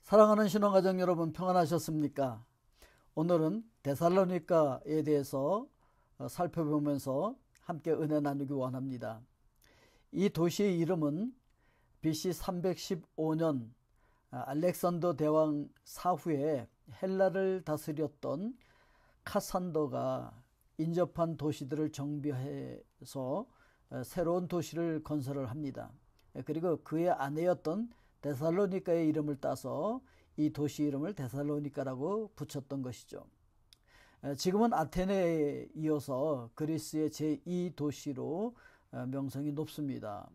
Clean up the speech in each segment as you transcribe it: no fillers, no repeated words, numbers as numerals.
사랑하는 신혼가족 여러분, 평안하셨습니까? 오늘은 데살로니가에 대해서 살펴보면서 함께 은혜 나누기 원합니다. 이 도시의 이름은 BC 315년 알렉산더 대왕 사후에 헬라를 다스렸던 카산더가 인접한 도시들을 정비해서 새로운 도시를 건설을 합니다. 그리고 그의 아내였던 데살로니가의 이름을 따서 이 도시 이름을 데살로니가라고 붙였던 것이죠. 지금은 아테네에 이어서 그리스의 제2 도시로 명성이 높습니다.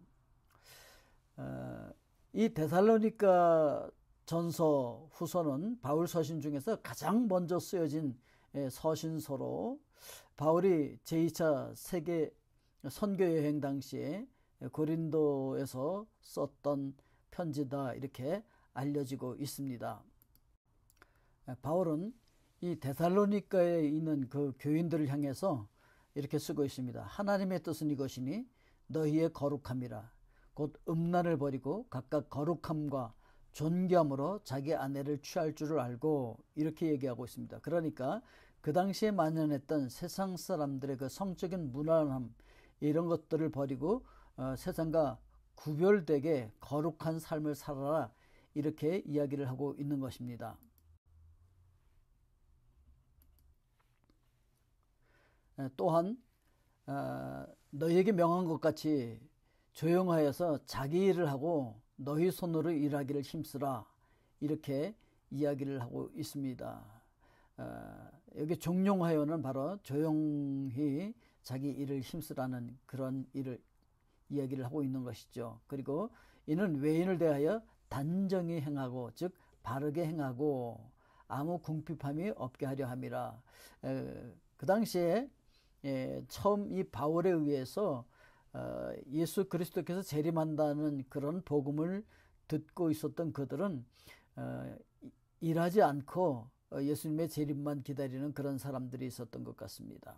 이 데살로니가 전서 후서는 바울 서신 중에서 가장 먼저 쓰여진 서신서로 바울이 제2차 세계 선교여행 당시에 고린도에서 썼던 편지다, 이렇게 알려지고 있습니다. 바울은 이 데살로니가에 있는 그 교인들을 향해서 이렇게 쓰고 있습니다. 하나님의 뜻은 이것이니 너희의 거룩함이라. 곧 음란을 버리고 각각 거룩함과 존귀함으로 자기 아내를 취할 줄을 알고, 이렇게 얘기하고 있습니다. 그러니까 그 당시에 만연했던 세상 사람들의 그 성적인 무난함, 이런 것들을 버리고 세상과 구별되게 거룩한 삶을 살아라, 이렇게 이야기를 하고 있는 것입니다. 또한 너희에게 명한 것 같이 조용하여서 자기 일을 하고 너희 손으로 일하기를 힘쓰라, 이렇게 이야기를 하고 있습니다. 여기 종용하여는 바로 조용히 자기 일을 힘쓰라는 그런 일을 이야기를 하고 있는 것이죠. 그리고 이는 외인을 대하여 단정히 행하고, 즉 바르게 행하고 아무 궁핍함이 없게 하려 함이라. 그 당시에 처음 이 바울에 의해서 예수 그리스도께서 재림한다는 그런 복음을 듣고 있었던 그들은 일하지 않고 예수님의 재림만 기다리는 그런 사람들이 있었던 것 같습니다.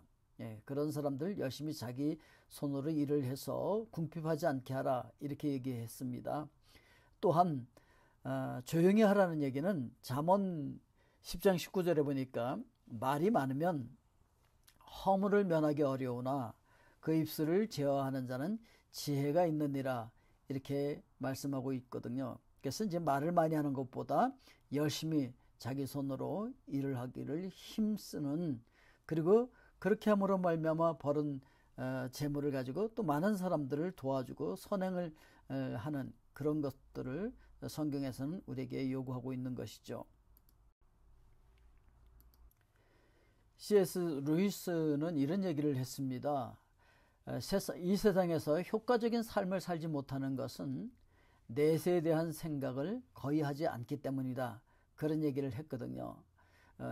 그런 사람들 열심히 자기 손으로 일을 해서 궁핍하지 않게 하라, 이렇게 얘기했습니다. 또한 조용히 하라는 얘기는 잠언 10장 19절에 보니까 말이 많으면 허물을 면하기 어려우나 그 입술을 제어하는 자는 지혜가 있느니라, 이렇게 말씀하고 있거든요. 그래서 이제 말을 많이 하는 것보다 열심히 자기 손으로 일을 하기를 힘쓰는, 그리고 그렇게 함으로 말미암아 벌은 재물을 가지고 또 많은 사람들을 도와주고 선행을 하는 그런 것들을 성경에서는 우리에게 요구하고 있는 것이죠. C.S. 루이스는 이런 얘기를 했습니다. 이 세상에서 효과적인 삶을 살지 못하는 것은 내세에 대한 생각을 거의 하지 않기 때문이다, 그런 얘기를 했거든요.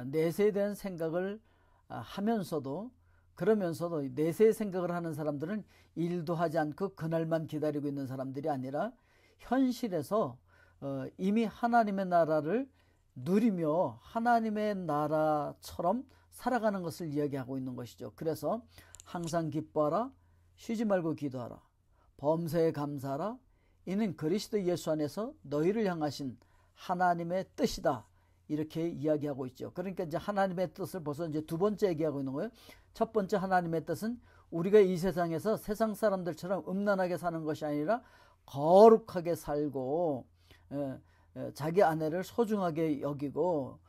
내세에 대한 생각을 하면서도, 그러면서도 내세의 생각을 하는 사람들은 일도 하지 않고 그날만 기다리고 있는 사람들이 아니라 현실에서 이미 하나님의 나라를 누리며 하나님의 나라처럼 살아가는 것을 이야기하고 있는 것이죠. 그래서 항상 기뻐하라, 쉬지 말고 기도하라, 범사에 감사하라, 이는 그리스도 예수 안에서 너희를 향하신 하나님의 뜻이다, 이렇게 이야기하고 있죠. 그러니까 이제 하나님의 뜻을 벌써 이제 두 번째 얘기하고 있는 거예요. 첫 번째 하나님의 뜻은 우리가 이 세상에서 세상 사람들처럼 음란하게 사는 것이 아니라 거룩하게 살고 자기 아내를 소중하게 여기고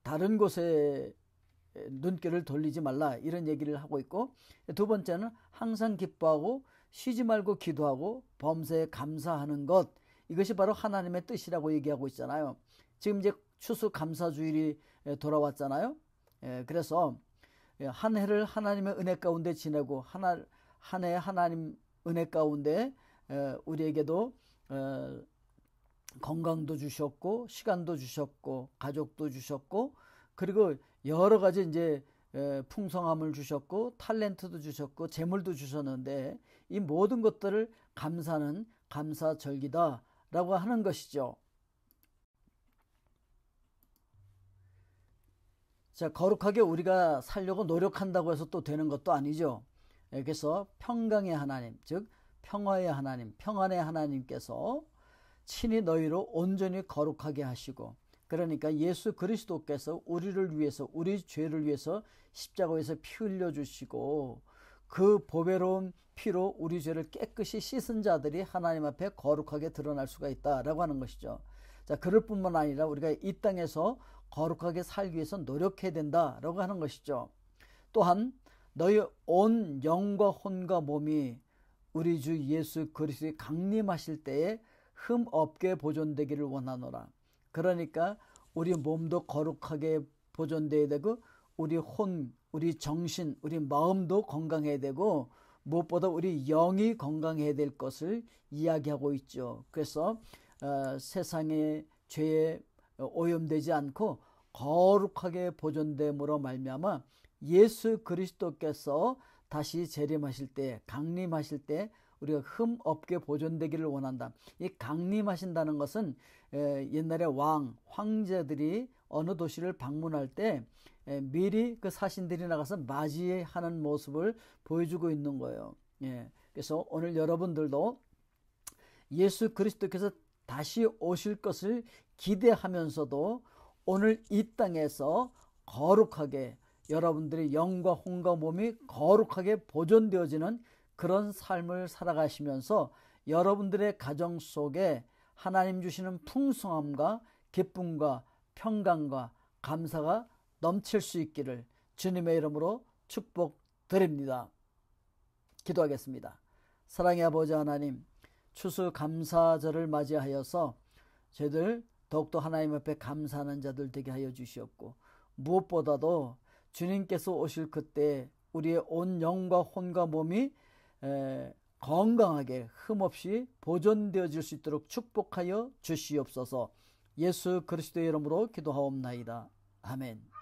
다른 곳에 눈길을 돌리지 말라, 이런 얘기를 하고 있고, 두 번째는 항상 기뻐하고 쉬지 말고 기도하고 범사에 감사하는 것, 이것이 바로 하나님의 뜻이라고 얘기하고 있잖아요. 지금 이제 추수감사주일이 돌아왔잖아요. 그래서 한 해를 하나님의 은혜 가운데 지내고 한 해 하나님 은혜 가운데 우리에게도 건강도 주셨고 시간도 주셨고 가족도 주셨고, 그리고 여러 가지 이제 풍성함을 주셨고 탤런트도 주셨고 재물도 주셨는데, 이 모든 것들을 감사는 감사절기다 라고 하는 것이죠. 자, 거룩하게 우리가 살려고 노력한다고 해서 또 되는 것도 아니죠. 그래서 평강의 하나님, 즉 평화의 하나님, 평안의 하나님께서 친히 너희로 온전히 거룩하게 하시고, 그러니까 예수 그리스도께서 우리를 위해서, 우리 죄를 위해서 십자가에서 피 흘려 주시고 그 보배로운 피로 우리 죄를 깨끗이 씻은 자들이 하나님 앞에 거룩하게 드러날 수가 있다라고 하는 것이죠. 자, 그럴 뿐만 아니라 우리가 이 땅에서 거룩하게 살기 위해서 노력해야 된다라고 하는 것이죠. 또한 너희 온 영과 혼과 몸이 우리 주 예수 그리스도의 강림하실 때에 흠 없게 보존되기를 원하노라. 그러니까 우리 몸도 거룩하게 보존돼야 되고, 우리 혼, 우리 정신, 우리 마음도 건강해야 되고, 무엇보다 우리 영이 건강해야 될 것을 이야기하고 있죠. 그래서 세상의 죄에 오염되지 않고 거룩하게 보존됨으로 말미암아 예수 그리스도께서 다시 재림하실 때, 강림하실 때 우리가 흠 없게 보존되기를 원한다. 이 강림하신다는 것은 옛날에 황제들이 어느 도시를 방문할 때 미리 그 사신들이 나가서 맞이하는 모습을 보여주고 있는 거예요. 그래서 오늘 여러분들도 예수 그리스도께서 다시 오실 것을 기대하면서도 오늘 이 땅에서 거룩하게, 여러분들의 영과 혼과 몸이 거룩하게 보존되어지는 그런 삶을 살아가시면서 여러분들의 가정 속에 하나님 주시는 풍성함과 기쁨과 평강과 감사가 넘칠 수 있기를 주님의 이름으로 축복드립니다. 기도하겠습니다. 사랑의 아버지 하나님, 추수감사절을 맞이하여서 저희들 더욱더 하나님 앞에 감사하는 자들 되게 하여 주시옵고, 무엇보다도 주님께서 오실 그때 우리의 온 영과 혼과 몸이 건강하게 흠없이 보존되어질 수 있도록 축복하여 주시옵소서. 예수 그리스도의 이름으로 기도하옵나이다. 아멘.